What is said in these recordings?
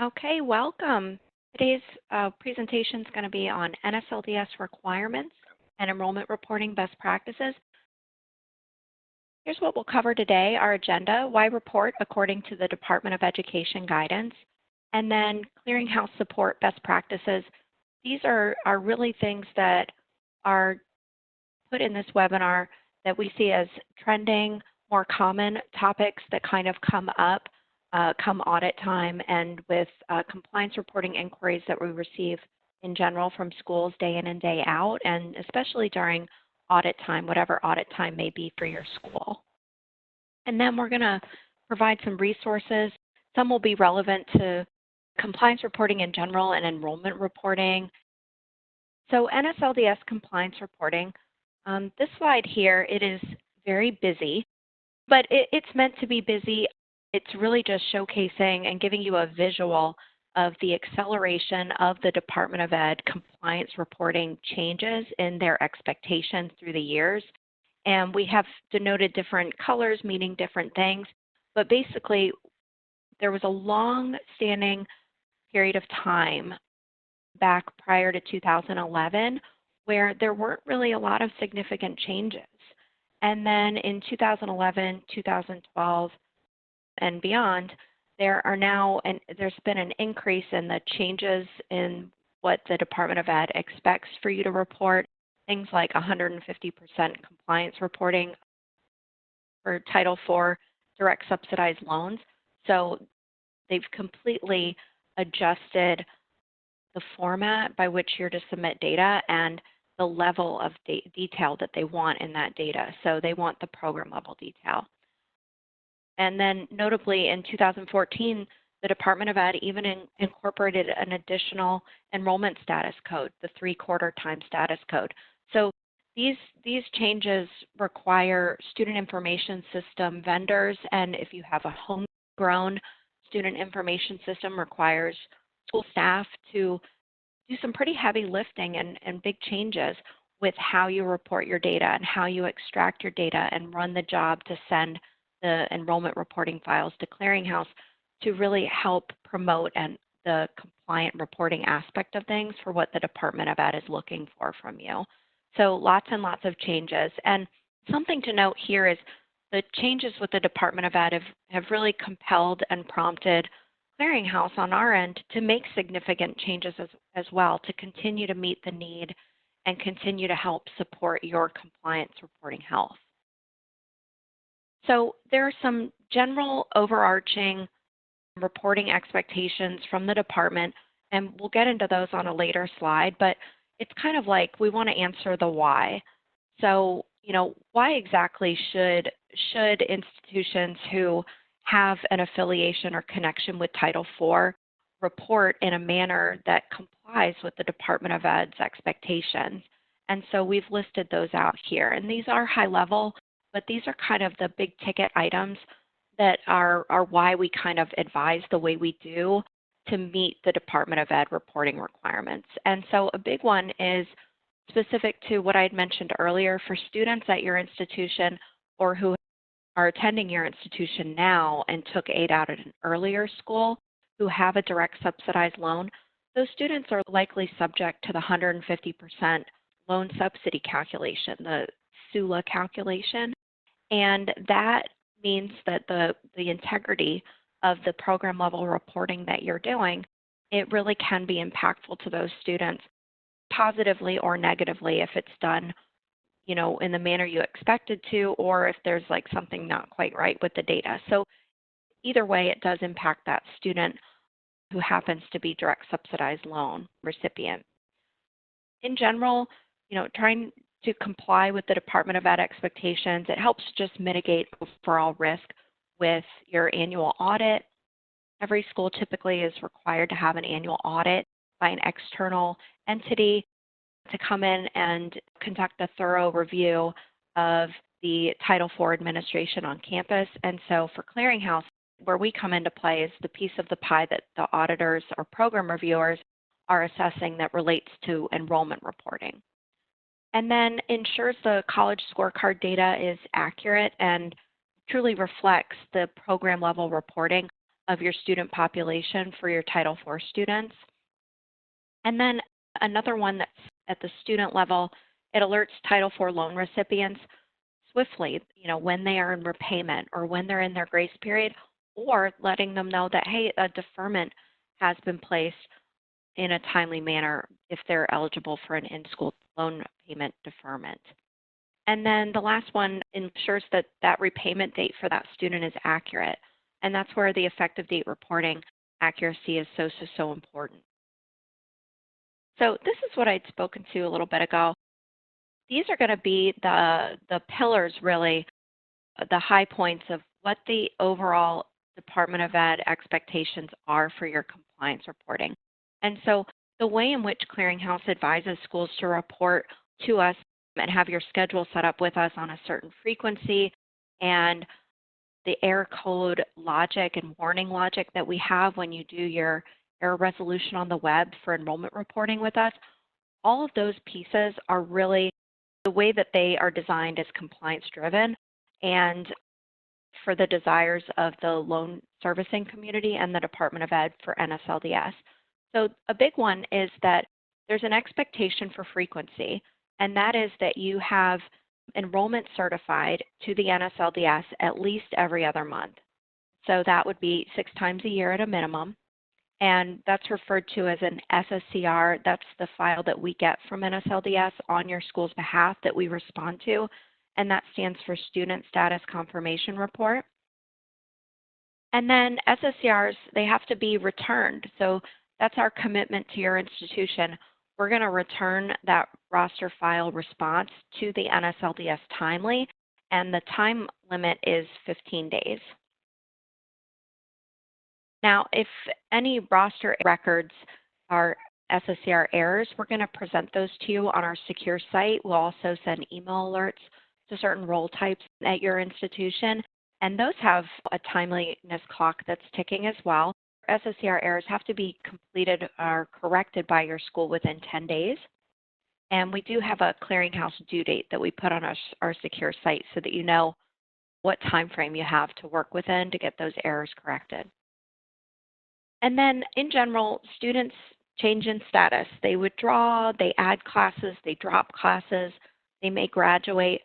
Okay, welcome. Today's presentation is going to be on NSLDS requirements and enrollment reporting best practices. Here's what we'll cover today: our agenda, why report according to the Department of Education guidance, and then clearinghouse support best practices. These are really things that are put in this webinar that we see as trending, more common topics that kind of come up come audit time, and with compliance reporting inquiries that we receive in general from schools day in and day out, and especially during audit time, whatever audit time may be for your school. And then we're going to provide some resources. Some will be relevant to compliance reporting in general and enrollment reporting. So NSLDS compliance reporting, this slide here, it is very busy, but it's meant to be busy. It's really just showcasing and giving you a visual of the acceleration of the Department of Ed compliance reporting changes in their expectations through the years. And we have denoted different colors meaning different things, but basically there was a long-standing period of time back prior to 2011 where there weren't really a lot of significant changes. And then in 2011, 2012, and beyond, there's been an increase in the changes in what the Department of Ed expects for you to report, things like 150% compliance reporting for Title IV direct subsidized loans. So they've completely adjusted the format by which you're to submit data and the level of detail that they want in that data. So they want the program level detail. And then notably in 2014, the Department of Ed even incorporated an additional enrollment status code, the 3/4 time status code. So these changes require student information system vendors, and if you have a homegrown student information system, requires school staff to do some pretty heavy lifting and big changes with how you report your data and how you extract your data and run the job to send the enrollment reporting files to Clearinghouse to really help promote the compliant reporting aspect of things for what the Department of Ed is looking for from you. So lots and lots of changes. And something to note here is the changes with the Department of Ed have really compelled and prompted Clearinghouse on our end to make significant changes as well to continue to meet the need and continue to help support your compliance reporting health. So there are some general overarching reporting expectations from the department, and we'll get into those on a later slide, but it's kind of like we want to answer the why. So, why exactly should institutions who have an affiliation or connection with Title IV report in a manner that complies with the Department of Ed's expectations? And so we've listed those out here, and these are high level, but these are kind of the big ticket items that are why we kind of advise the way we do to meet the Department of Ed reporting requirements. And so a big one is specific to what I had mentioned earlier for students at your institution or who are attending your institution now and took aid out at an earlier school who have a direct subsidized loan. Those students are likely subject to the 150% loan subsidy calculation, the SULA calculation. And that means that the integrity of the program level reporting that you're doing, it really can be impactful to those students positively or negatively if it's done, in the manner you expected to, or if there's like something not quite right with the data. So either way, it does impact that student who happens to be direct subsidized loan recipient. In general, trying to comply with the Department of Ed expectations, it helps just mitigate overall risk with your annual audit. Every school typically is required to have an annual audit by an external entity to come in and conduct a thorough review of the Title IV administration on campus. And so for Clearinghouse, where we come into play is the piece of the pie that the auditors or program reviewers are assessing that relates to enrollment reporting. And then ensures the college scorecard data is accurate and truly reflects the program level reporting of your student population for your Title IV students. And then another one that's at the student level, it alerts Title IV loan recipients swiftly, when they are in repayment or when they're in their grace period, or letting them know that, hey, a deferment has been placed in a timely manner if they're eligible for an in-school loan payment deferment. And then the last one ensures that that repayment date for that student is accurate. And that's where the effective date reporting accuracy is so important. So this is what I'd spoken to a little bit ago. These are going to be the pillars, really, the high points of what the overall Department of Ed expectations are for your compliance reporting. And so the way in which Clearinghouse advises schools to report to us and have your schedule set up with us on a certain frequency, and the error code logic and warning logic that we have when you do your error resolution on the web for enrollment reporting with us, all of those pieces are really the way that they are designed as compliance driven and for the desires of the loan servicing community and the Department of Ed for NSLDS. So a big one is that there's an expectation for frequency, and that is that you have enrollment certified to the NSLDS at least every other month. So that would be 6 times a year at a minimum. And that's referred to as an SSCR. That's the file that we get from NSLDS on your school's behalf that we respond to. And that stands for Student Status Confirmation Report. And then SSCRs, they have to be returned. So that's our commitment to your institution. We're going to return that roster file response to the NSLDS timely, and the time limit is 15 days. Now, if any roster records are SSCR errors, we're going to present those to you on our secure site. We'll also send email alerts to certain role types at your institution, and those have a timeliness clock that's ticking as well. SSCR errors have to be completed or corrected by your school within 10 days. And we do have a clearinghouse due date that we put on our secure site so that you know what time frame you have to work within to get those errors corrected. And then in general, students change in status. They withdraw, they add classes, they drop classes, they may graduate,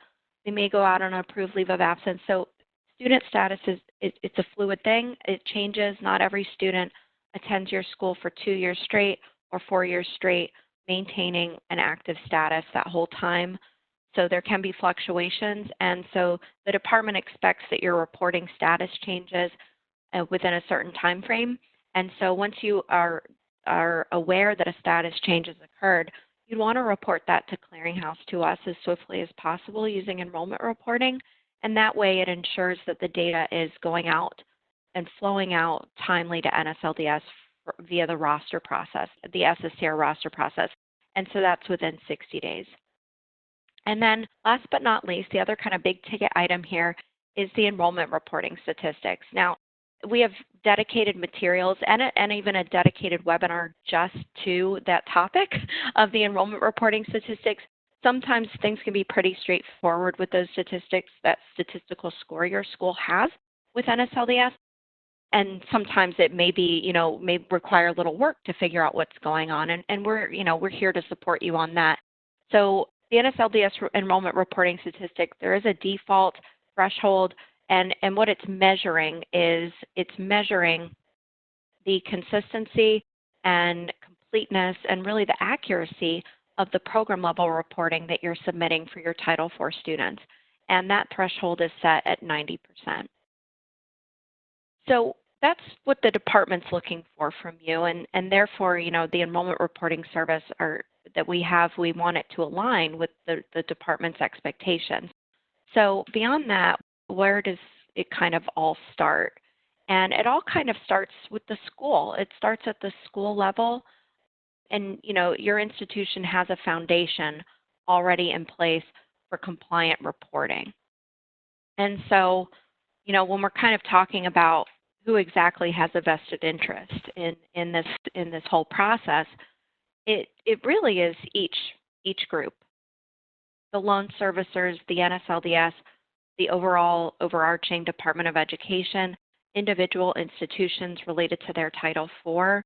they may go out on an approved leave of absence. So student status it's a fluid thing. It changes. Not every student attends your school for 2 years straight or 4 years straight, maintaining an active status that whole time. So there can be fluctuations. And so the department expects that your reporting status changes within a certain time frame. And so once you are aware that a status change has occurred, you'd want to report that to Clearinghouse to us as swiftly as possible using enrollment reporting. And that way it ensures that the data is going out and flowing out timely to NSLDS via the roster process, the SSCR roster process. And so that's within 60 days. And then last but not least, the other kind of big ticket item here is the enrollment reporting statistics. Now, we have dedicated materials and even a dedicated webinar just to that topic of the enrollment reporting statistics. Sometimes things can be pretty straightforward with those statistics, that statistical score your school has with NSLDS. And sometimes it may be, may require a little work to figure out what's going on. And we're here to support you on that. So the NSLDS enrollment reporting statistic, there is a default threshold. And what it's measuring is it's measuring the consistency and completeness and really the accuracy of the program level reporting that you're submitting for your Title IV students. And that threshold is set at 90%. So that's what the department's looking for from you. And therefore, the enrollment reporting service that we have, we want it to align with the department's expectations. So beyond that, where does it kind of all start? And it all kind of starts with the school. It starts at the school level. And, your institution has a foundation already in place for compliant reporting. And so, when we're kind of talking about who exactly has a vested interest in this whole process, it really is each group. The loan servicers, the NSLDS, the overall overarching Department of Education, individual institutions related to their Title IV,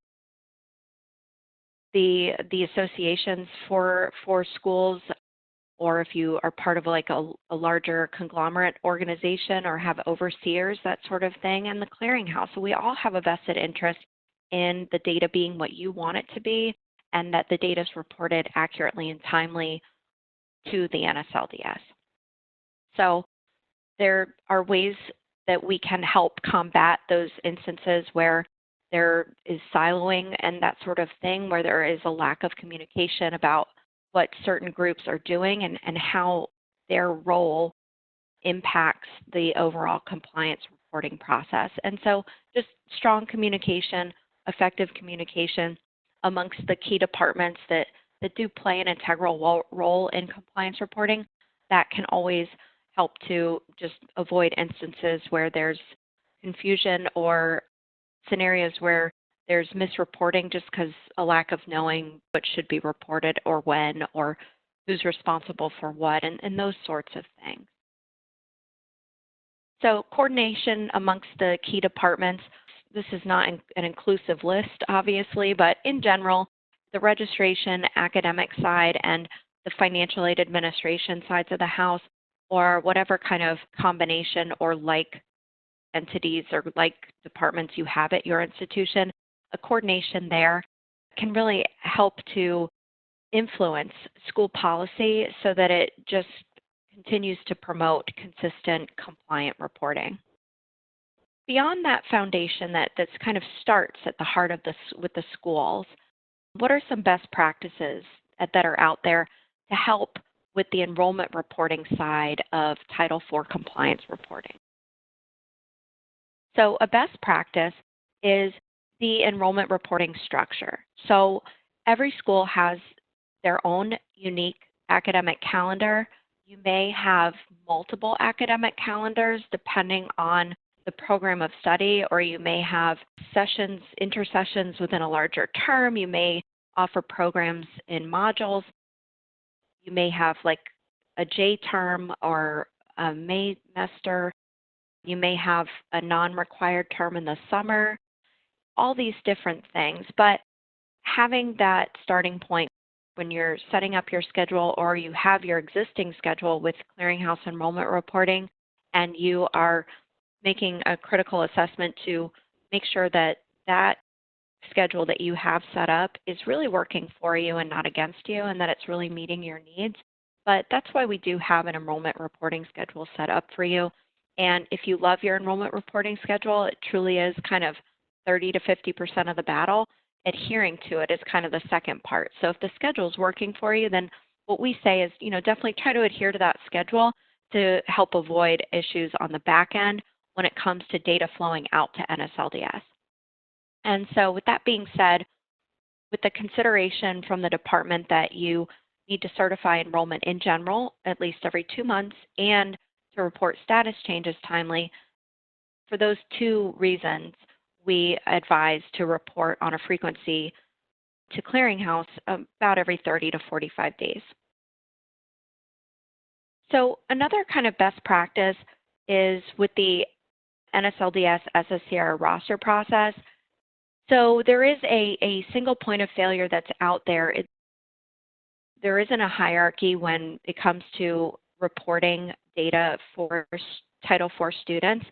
the associations for schools, or if you are part of like a larger conglomerate organization or have overseers, that sort of thing, and the clearinghouse. So we all have a vested interest in the data being what you want it to be, and that the data is reported accurately and timely to the NSLDS. So there are ways that we can help combat those instances where there is siloing and that sort of thing, where there is a lack of communication about what certain groups are doing and how their role impacts the overall compliance reporting process. And so just strong communication, effective communication amongst the key departments that do play an integral role in compliance reporting, that can always help to just avoid instances where there's confusion or scenarios where there's misreporting just because a lack of knowing what should be reported or when or who's responsible for what and those sorts of things. So coordination amongst the key departments. This is not an inclusive list, obviously, but in general, the registration, academic side, and the financial aid administration sides of the house, or whatever kind of combination or like entities or like departments you have at your institution, a coordination there can really help to influence school policy so that it just continues to promote consistent, compliant reporting. Beyond that foundation that's kind of starts at the heart of this with the schools, what are some best practices that are out there to help with the enrollment reporting side of Title IV compliance reporting? So a best practice is the enrollment reporting structure. So every school has their own unique academic calendar. You may have multiple academic calendars depending on the program of study, or you may have sessions, intersessions within a larger term. You may offer programs in modules. You may have like a J term or a May semester. You may have a non-required term in the summer, all these different things. But having that starting point when you're setting up your schedule or you have your existing schedule with Clearinghouse enrollment reporting and you are making a critical assessment to make sure that that schedule that you have set up is really working for you and not against you, and that it's really meeting your needs. But that's why we do have an enrollment reporting schedule set up for you. And if you love your enrollment reporting schedule, it truly is kind of 30 to 50% of the battle. Adhering to it is kind of the second part. So if the schedule is working for you, then what we say is, definitely try to adhere to that schedule to help avoid issues on the back end when it comes to data flowing out to NSLDS. And so with that being said, with the consideration from the department that you need to certify enrollment in general at least every 2 months and to report status changes timely, for those two reasons, we advise to report on a frequency to Clearinghouse about every 30 to 45 days. So another kind of best practice is with the NSLDS SSCR roster process. So there is a single point of failure that's out there. There isn't a hierarchy when it comes to reporting data for Title IV students.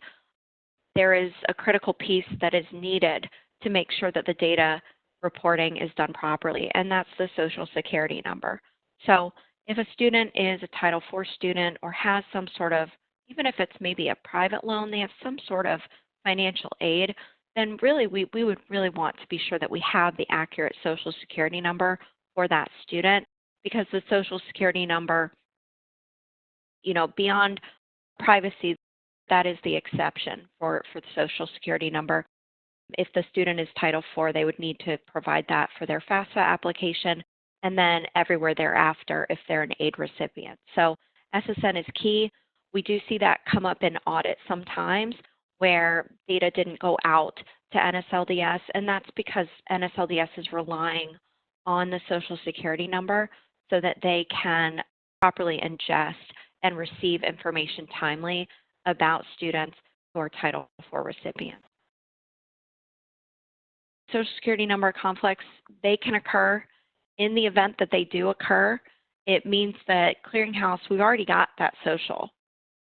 There is a critical piece that is needed to make sure that the data reporting is done properly, and that's the Social Security number. So if a student is a Title IV student or has some sort of, even if it's maybe a private loan, they have some sort of financial aid, then really we would really want to be sure that we have the accurate Social Security number for that student, because the Social Security number, beyond privacy, that is the exception for the Social Security number. If the student is Title IV, they would need to provide that for their FAFSA application and then everywhere thereafter if they're an aid recipient. So SSN is key. We do see that come up in audit sometimes where data didn't go out to NSLDS, and that's because NSLDS is relying on the Social Security number so that they can properly ingest and receive information timely about students or Title IV recipients. Social Security number conflicts, they can occur. In the event that they do occur, it means that Clearinghouse, we've already got that social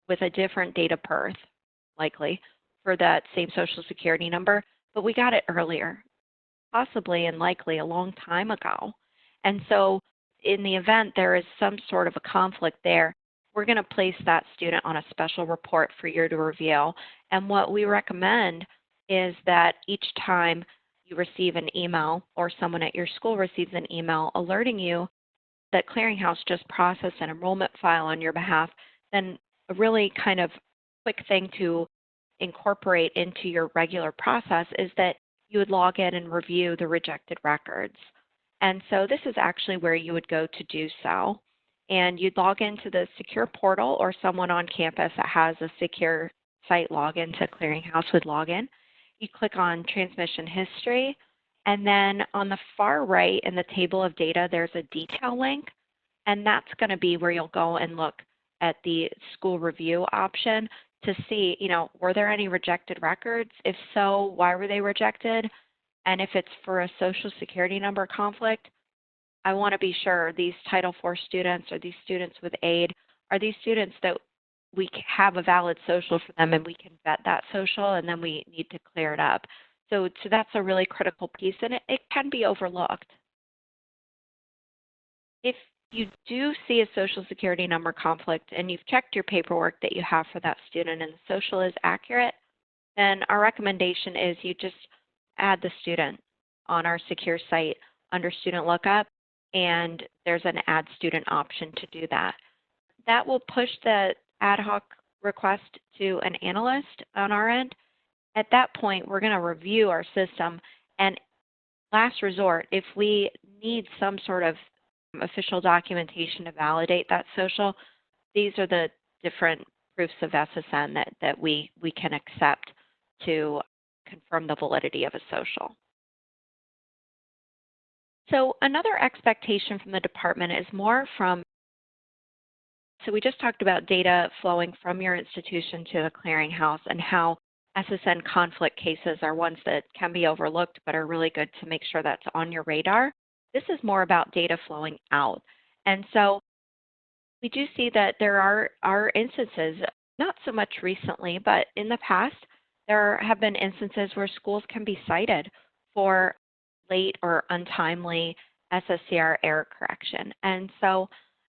with a different date of birth, likely, for that same Social Security number, but we got it earlier, possibly and likely a long time ago. And so in the event there is some sort of a conflict there, we're going to place that student on a special report for you to review. And what we recommend is that each time you receive an email or someone at your school receives an email alerting you that Clearinghouse just processed an enrollment file on your behalf, then a really kind of quick thing to incorporate into your regular process is that you would log in and review the rejected records. And so this is actually where you would go to do so. And you'd log into the secure portal, or someone on campus that has a secure site login to Clearinghouse would log in. You click on transmission history, and then on the far right in the table of data, there's a detail link, and that's going to be where you'll go and look at the school review option to see, were there any rejected records? If so, why were they rejected? And if it's for a Social Security number conflict, I want to be sure these Title IV students or these students with aid are these students that we have a valid social for them and we can vet that social, and then we need to clear it up. So that's a really critical piece, and it can be overlooked. If you do see a Social Security number conflict and you've checked your paperwork that you have for that student and the social is accurate, then our recommendation is you just add the student on our secure site under Student Lookup, and there's an Add Student option to do that. That will push the ad hoc request to an analyst on our end. At that point, we're going to review our system, and last resort, if we need some sort of official documentation to validate that social, these are the different proofs of SSN that we can accept to confirm the validity of a social. So another expectation from the department is more from, so we just talked about data flowing from your institution to the Clearinghouse and how SSN conflict cases are ones that can be overlooked but are really good to make sure that's on your radar. This is more about data flowing out. And so we do see that there are instances, not so much recently, but in the past, there have been instances where schools can be cited for late or untimely SSCR error correction. And so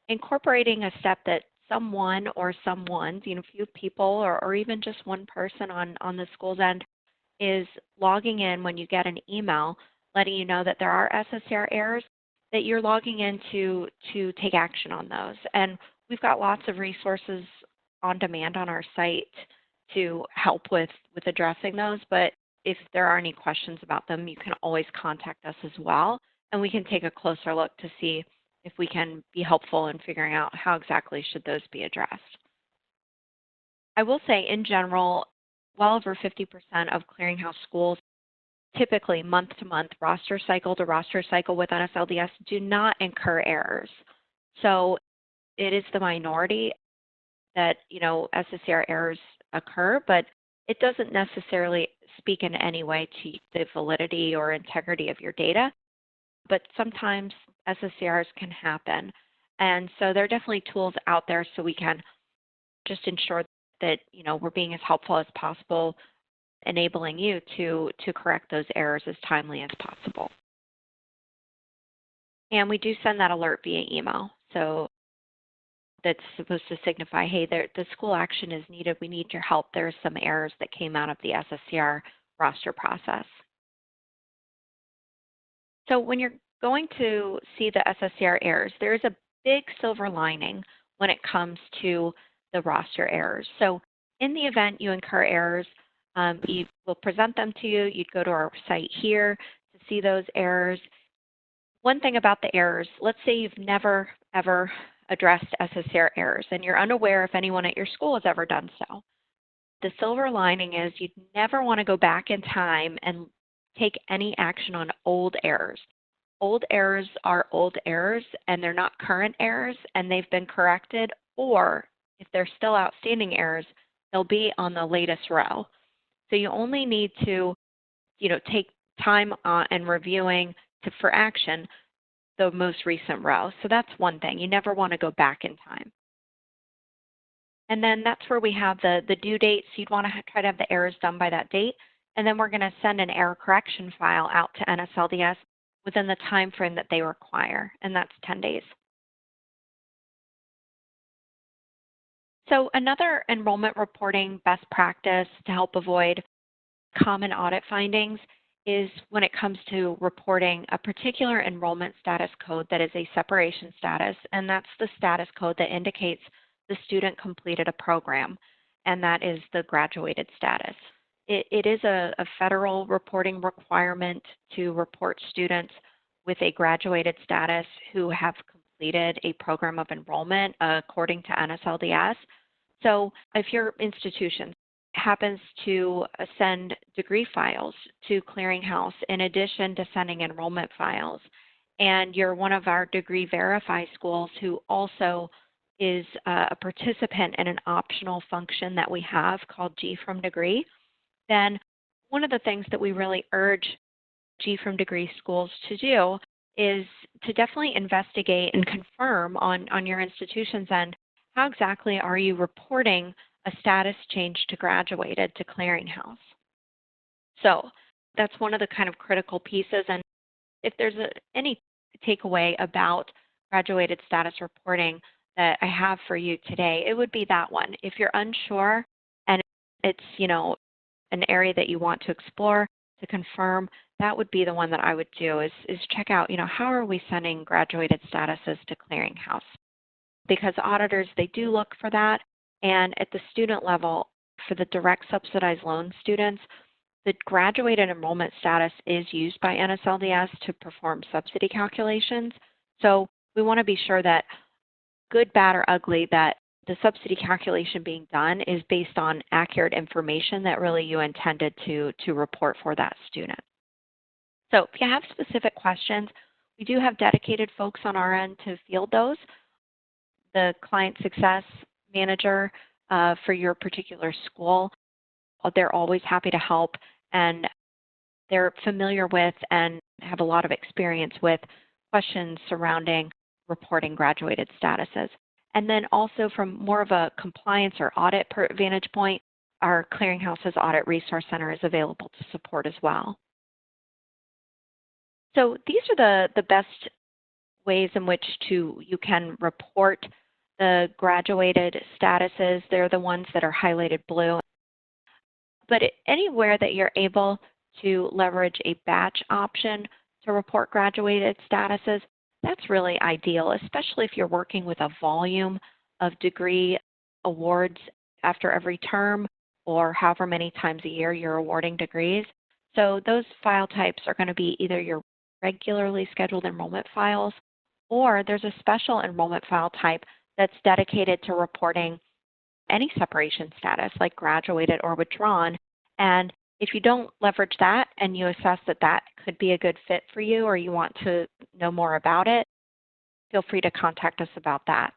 incorporating a step that someone or someone's, few people or even just one person on the school's end is logging in when you get an email letting you know that there are SSCR errors, that you're logging in to take action on those. And we've got lots of resources on demand on our site to help with addressing those. But if there are any questions about them, you can always contact us as well. And we can take a closer look to see if we can be helpful in figuring out how exactly should those be addressed. I will say in general, well over 50% of Clearinghouse schools typically month-to-month, roster cycle to roster cycle with NSLDS do not incur errors. So it is the minority that, SSCR errors occur, but it doesn't necessarily speak in any way to the validity or integrity of your data. But sometimes SSCRs can happen. And so there are definitely tools out there so we can just ensure that, we're being as helpful as possible, enabling you to correct those errors as timely as possible. And we do send that alert via email. So that's supposed to signify, hey, the school action is needed. We need your help. There's some errors that came out of the SSCR roster process. So when you're going to see the SSCR errors, there's a big silver lining when it comes to the roster errors. So in the event you incur errors, we will present them to you. You'd go to our site here to see those errors. One thing about the errors, let's say you've never, ever addressed SSCR errors and you're unaware if anyone at your school has ever done so. The silver lining is you'd never want to go back in time and take any action on old errors. Old errors are old errors and they're not current errors and they've been corrected, or if they're still outstanding errors, they'll be on the latest row. So you only need to, take time and reviewing for action the most recent row. So that's one thing. You never want to go back in time. And then that's where we have the due date. So you'd want to try to have the errors done by that date. And then we're going to send an error correction file out to NSLDS within the time frame that they require, and that's 10 days. So another enrollment reporting best practice to help avoid common audit findings is when it comes to reporting a particular enrollment status code that is a separation status, and that's the status code that indicates the student completed a program, and that is the graduated status. It is a federal reporting requirement to report students with a graduated status who have completed a program of enrollment according to NSLDS. So if your institution happens to send degree files to Clearinghouse in addition to sending enrollment files, and you're one of our degree verify schools who also is a participant in an optional function that we have called G from Degree, then one of the things that we really urge G from Degree schools to do is to definitely investigate and confirm on your institution's end, how exactly are you reporting a status change to graduated to Clearinghouse? So that's one of the kind of critical pieces. And if there's any takeaway about graduated status reporting that I have for you today, it would be that one. If you're unsure and it's, an area that you want to explore to confirm, that would be the one that I would do is check out, how are we sending graduated statuses to Clearinghouse? Because auditors, they do look for that. And at the student level, for the direct subsidized loan students, the graduated enrollment status is used by NSLDS to perform subsidy calculations. So we want to be sure that good, bad, or ugly, that the subsidy calculation being done is based on accurate information that really you intended to report for that student. So if you have specific questions, we do have dedicated folks on our end to field those. The client success manager for your particular school, they're always happy to help, and they're familiar with and have a lot of experience with questions surrounding reporting graduated statuses. And then also from more of a compliance or audit vantage point, our Clearinghouse's Audit Resource Center is available to support as well. So these are the best ways in which you can report the graduated statuses. They're the ones that are highlighted blue. But anywhere that you're able to leverage a batch option to report graduated statuses, that's really ideal, especially if you're working with a volume of degree awards after every term or however many times a year you're awarding degrees. So those file types are going to be either your regularly scheduled enrollment files, or there's a special enrollment file type that's dedicated to reporting any separation status like graduated or withdrawn. And if you don't leverage that and you assess that that could be a good fit for you or you want to know more about it, feel free to contact us about that.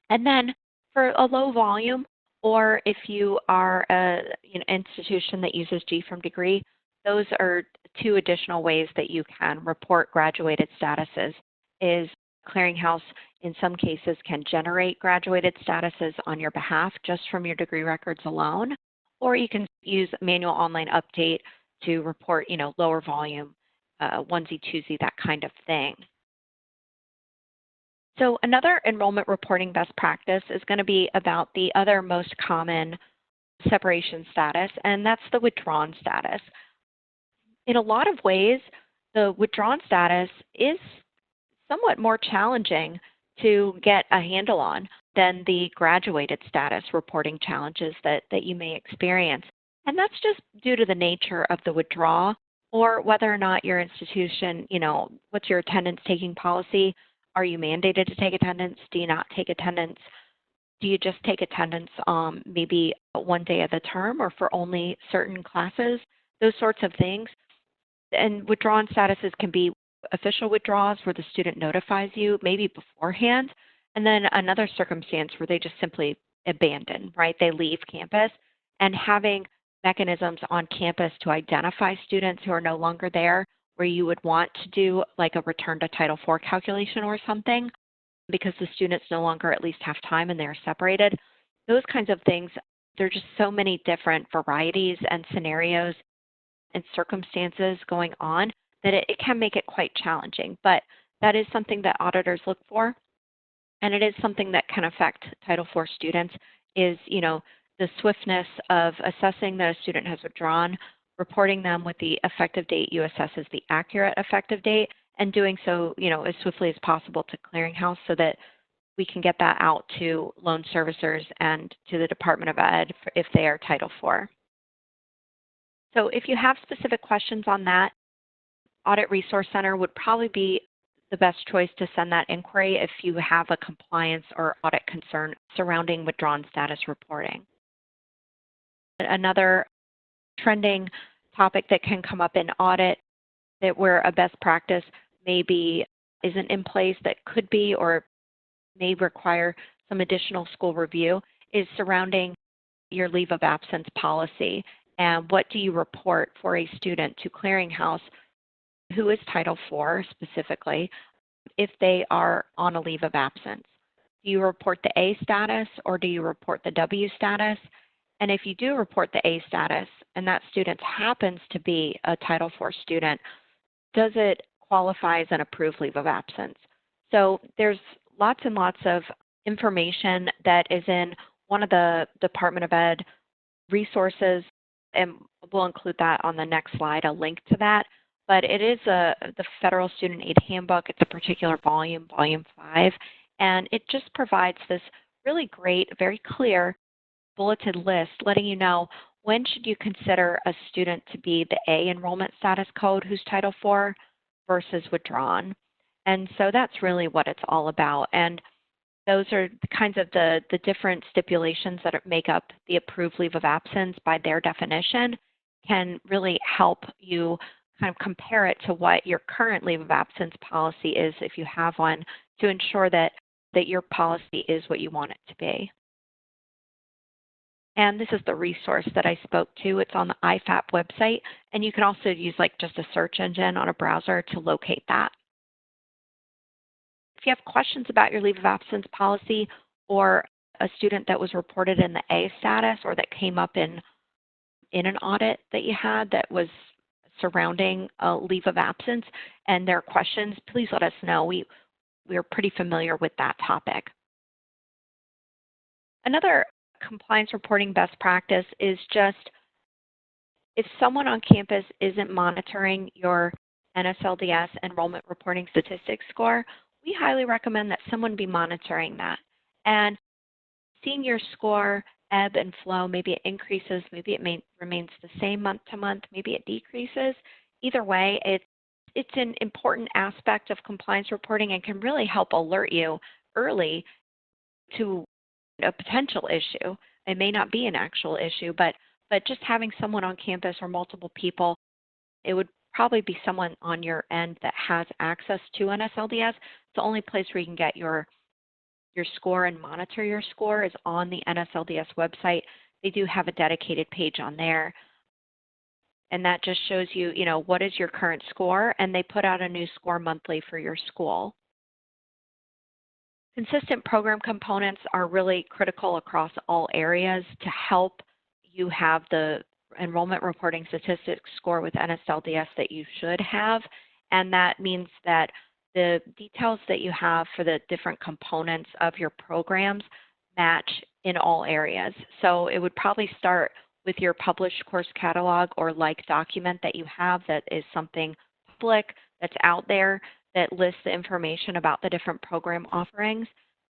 And then for a low volume, or if you are an institution that uses G from Degree, those are two additional ways that you can report graduated statuses. Is Clearinghouse in some cases can generate graduated statuses on your behalf just from your degree records alone, or you can use manual online update to report, lower volume, onesie twosie, that kind of thing. So another enrollment reporting best practice is going to be about the other most common separation status, and that's the withdrawn status. In a lot of ways, the withdrawn status is somewhat more challenging to get a handle on than the graduated status reporting challenges that you may experience. And that's just due to the nature of the withdrawal, or whether or not your institution, what's your attendance taking policy? Are you mandated to take attendance? Do you not take attendance? Do you just take attendance maybe one day of the term or for only certain classes? Those sorts of things. And withdrawn statuses can be official withdrawals where the student notifies you maybe beforehand, and then another circumstance where they just simply abandon, right? They leave campus, and having mechanisms on campus to identify students who are no longer there, where you would want to do like a return to Title IV calculation or something because the students no longer at least have time and they're separated. Those kinds of things, there are just so many different varieties and scenarios and circumstances going on that it can make it quite challenging. But that is something that auditors look for, and it is something that can affect Title IV students is, the swiftness of assessing that a student has withdrawn, reporting them with the effective date you assess as the accurate effective date, and doing so, as swiftly as possible to Clearinghouse so that we can get that out to loan servicers and to the Department of Ed if they are Title IV. So if you have specific questions on that, Audit Resource Center would probably be the best choice to send that inquiry if you have a compliance or audit concern surrounding withdrawn status reporting. Another trending topic that can come up in audit that where a best practice maybe isn't in place that could be or may require some additional school review is surrounding your leave of absence policy and what do you report for a student to Clearinghouse who is Title IV specifically if they are on a leave of absence. Do you report the A status or do you report the W status? And if you do report the A status and that student happens to be a Title IV student, does it qualify as an approved leave of absence? So there's lots and lots of information that is in one of the Department of Ed resources, and we'll include that on the next slide, a link to that. But it is the Federal Student Aid Handbook. It's a particular volume, Volume 5, and it just provides this really great, very clear bulleted list letting you know when should you consider a student to be the A enrollment status code who's Title IV versus withdrawn. And so that's really what it's all about. And those are the kinds of the different stipulations that make up the approved leave of absence by their definition can really help you kind of compare it to what your current leave of absence policy is if you have one to ensure that your policy is what you want it to be. And this is the resource that I spoke to. It's on the IFAP website, and you can also use like just a search engine on a browser to locate that. If you have questions about your leave of absence policy or a student that was reported in the A status or that came up in an audit that you had that was surrounding a leave of absence and there are questions, please let us know. We're pretty familiar with that topic. Another compliance reporting best practice is just if someone on campus isn't monitoring your NSLDS enrollment reporting statistics score, we highly recommend that someone be monitoring that. And seeing your score ebb and flow, maybe it increases, maybe it remains the same month to month, maybe it decreases. Either way, it's an important aspect of compliance reporting and can really help alert you early to a potential issue. It may not be an actual issue, but just having someone on campus or multiple people, it would probably be someone on your end that has access to NSLDS. It's the only place where you can get your score and monitor your score is on the NSLDS website. They do have a dedicated page on there. And that just shows you, what is your current score, and they put out a new score monthly for your school. Consistent program components are really critical across all areas to help you have the enrollment reporting statistics score with NSLDS that you should have. And that means that the details that you have for the different components of your programs match in all areas. So it would probably start with your published course catalog or like document that you have that is something public that's out there that lists the information about the different program offerings.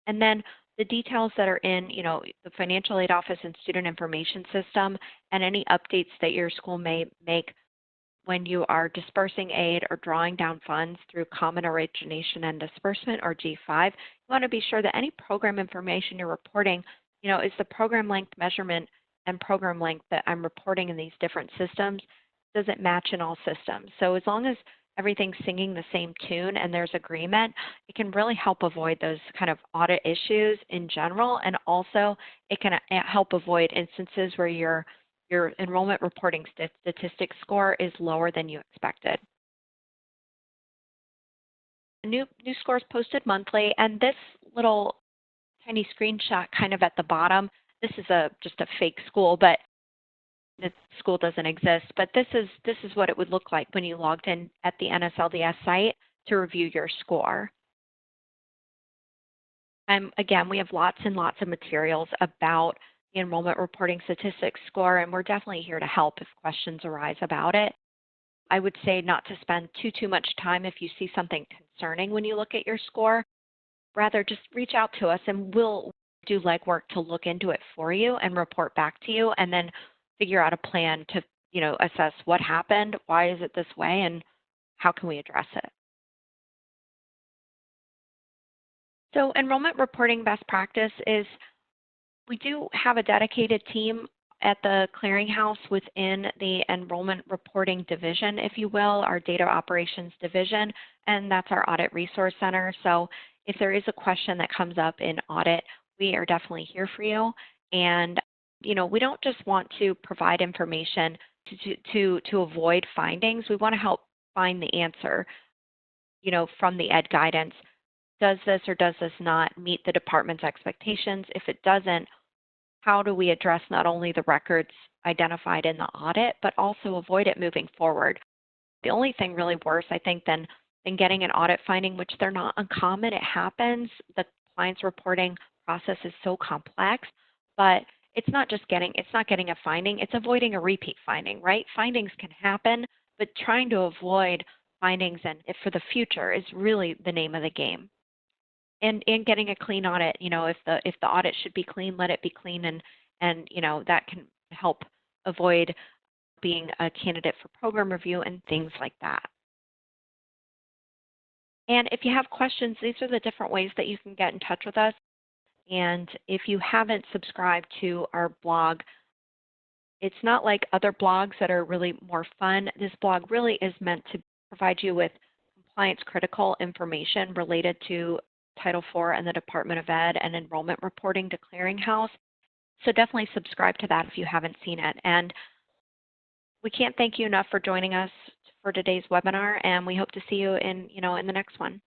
And then the details that are in, the financial aid office and student information system and any updates that your school may make when you are dispersing aid or drawing down funds through Common Origination and Disbursement or G5, you want to be sure that any program information you're reporting, is the program length measurement and program length that I'm reporting in these different systems, does it match in all systems? So as long as everything's singing the same tune and there's agreement, it can really help avoid those kind of audit issues in general, and also it can help avoid instances where your enrollment reporting statistics score is lower than you expected. New scores posted monthly, and this little tiny screenshot kind of at the bottom, this is just a fake school, but the school doesn't exist. But this is what it would look like when you logged in at the NSLDS site to review your score. Again, we have lots and lots of materials about the enrollment reporting statistics score, and we're definitely here to help if questions arise about it. I would say not to spend too much time if you see something concerning when you look at your score. Rather, just reach out to us and we'll do legwork to look into it for you and report back to you, and then figure out a plan to, assess what happened, why is it this way, and how can we address it. So enrollment reporting best practice is we do have a dedicated team at the Clearinghouse within the enrollment reporting division, if you will, our data operations division, and that's our audit resource center. So if there is a question that comes up in audit, we are definitely here for you. And we don't just want to provide information to avoid findings. We want to help find the answer, from the ed guidance. Does this or does this not meet the department's expectations? If it doesn't, how do we address not only the records identified in the audit, but also avoid it moving forward? The only thing really worse, I think, than getting an audit finding, which they're not uncommon, it happens. The compliance reporting process is so complex, but it's not getting a finding, it's avoiding a repeat finding, right? Findings can happen, but trying to avoid findings and for the future is really the name of the game. And getting a clean audit, if the audit should be clean, let it be clean, and that can help avoid being a candidate for program review and things like that. And if you have questions, these are the different ways that you can get in touch with us. And if you haven't subscribed to our blog, it's not like other blogs that are really more fun. This blog really is meant to provide you with compliance critical information related to Title IV and the Department of Ed and enrollment reporting to Clearinghouse. So definitely subscribe to that if you haven't seen it. And we can't thank you enough for joining us for today's webinar, and we hope to see you in the next one.